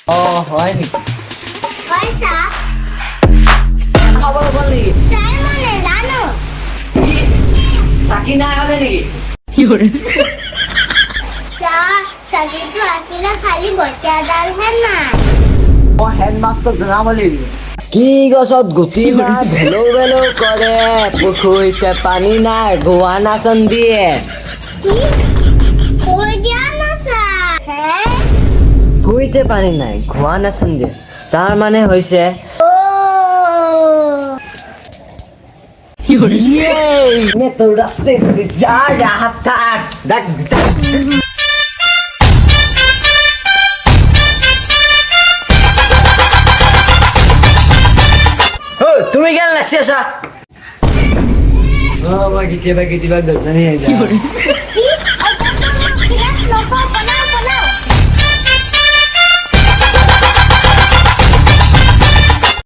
ও হয় নাকি? পয়সা খবর বলি স্যার মানে জানো চাকি নাই হলে নাকি? স্যার সাকিব তো আসলে খালি বটিয়া ডাল হে না ও হেডমাস্টার নাম বলি কি গছত গুটি নাই ভেলৌ ভেলৌ কৰে পুখুৰীতে পানী নাই গোৱা নাচন দিয়ে কি কই দিয়া না স্যাৰ হ্যাঁ পুখুৰীতে পানী নাই গোৱা নাচন দিয়ে তাৰ মানে হৈছে ও मैं तो रास्ते से जा रहा था डक डक हो তুমি কেন নাচি আছা ও বাকি কেবা কেতিয়াবা গজনি আইছা কি